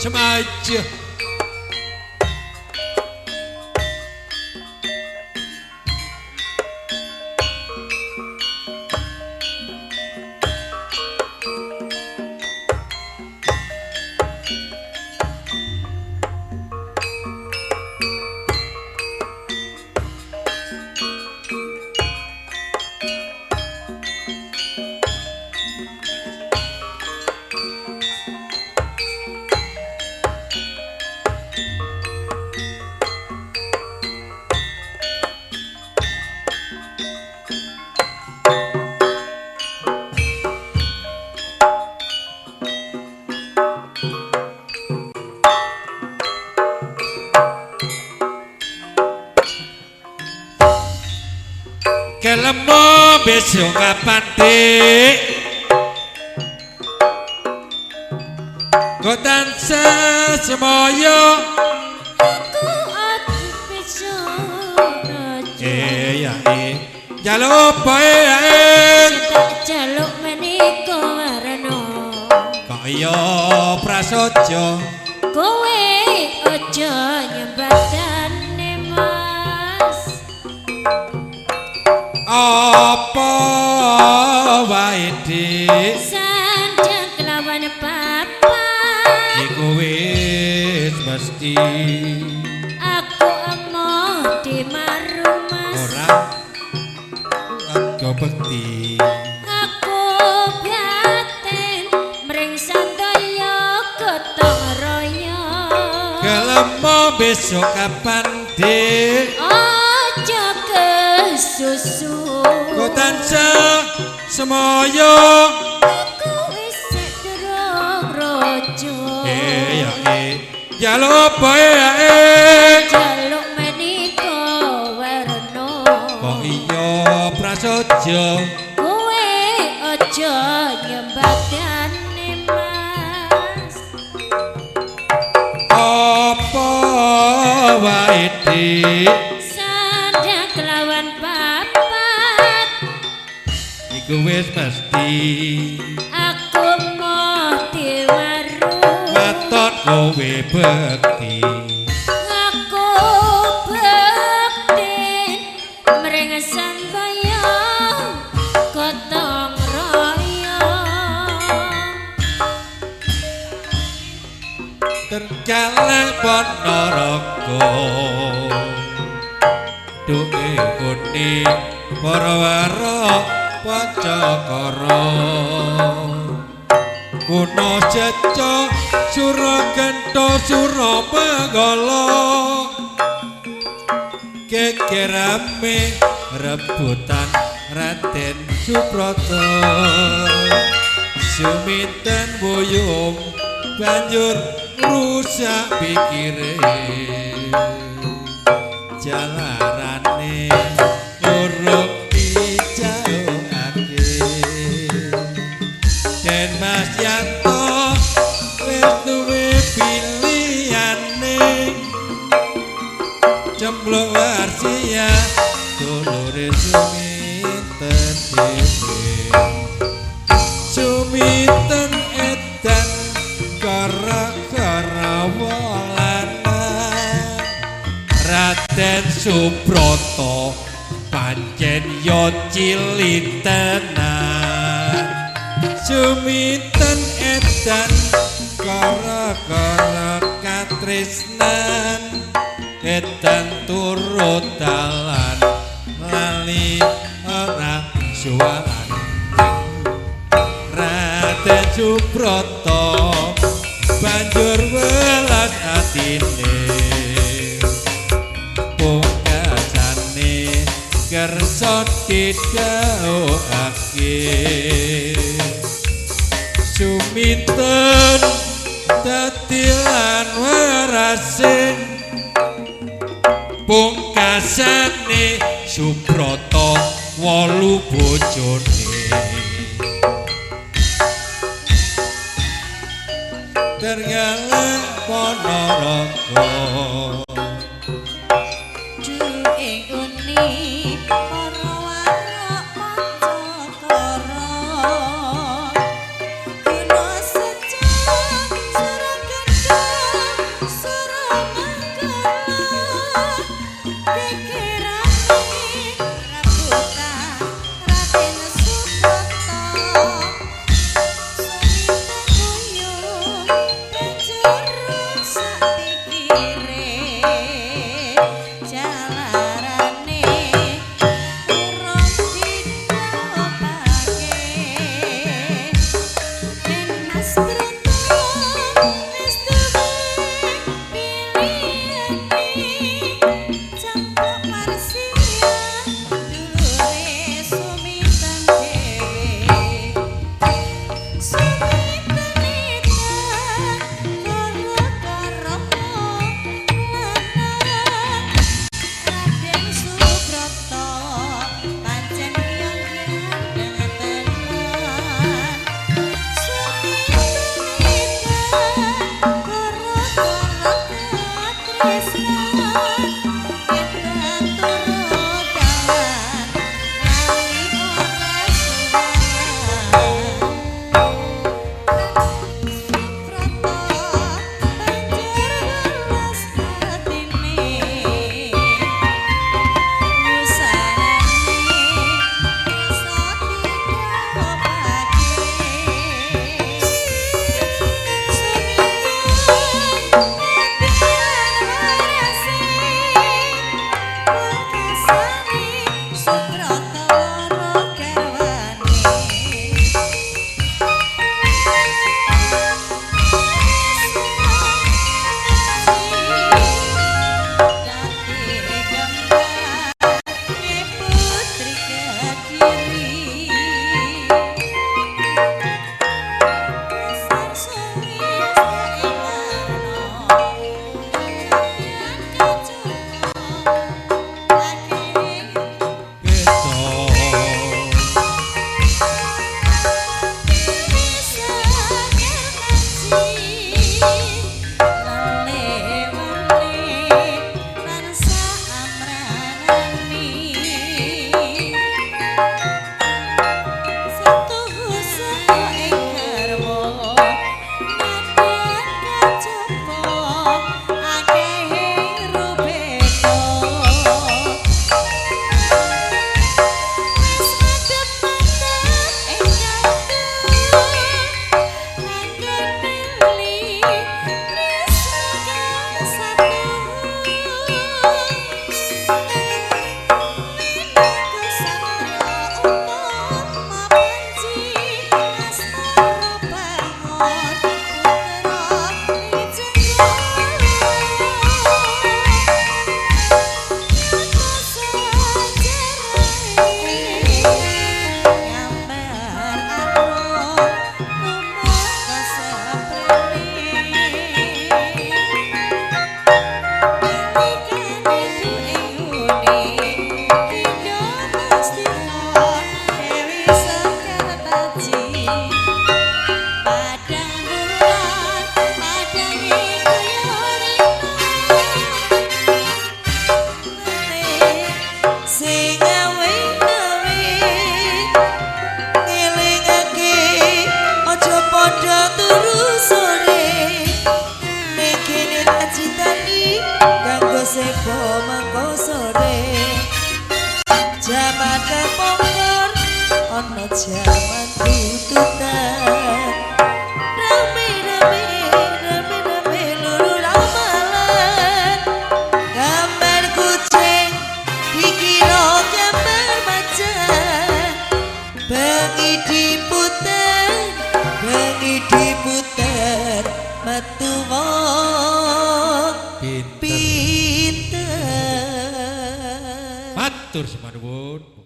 Semaja kelemo besok kapan dik Kotan semoyo aku besok ya jaluk poe tak jaluk menika warna kaya prasaja kowe aja nyembadane mas apa wae dik sandang kelawan papa iku wis mesti aku emoh di maru mas ora aku bekti aku batin mring sandaya gotong royong kelemo besok kapan dik aja kesusu Kotan semoyo aku wis durung rojo ya jaluk poe jaluk menika warna kok iya prasaja kowe aja nyembadane mas apa wae dik sandang kelawan papat iku wis mesti aku mau diwaru maton kowe bekti aku bekti mring sandaya gotong royong terjalek Ponorogo duke kuning para Pancakara kuno ceca Surakenta Surabagala kekerame rebutan Raden Suprata suminten buyung banjur rusak pikire jalarane urung dijaukake Den Mas Yanto wis duwe pilihane cempluk warsia dulure suminten dhewe suminten edan gara-gara wong lanang Raden Subrata pancen yo cilik tenan suminten edan gara-gara katresnan edan turut dalan lali ora suwalan Raden Subrata banjur welas atine pungkasane kersa didhawuhake suminten dadi lan warasing pungkasane Subrata 8 bojone tergalak Ponorogo duke uni para warna Pancakara kuno secang Surakenta Seko mangko sore jaman kepongkor ono jaman tututan rame lulu ramalan gambar kucing dikira gambar macan bengi diputer metu wong Pinter. Matur semanuwun.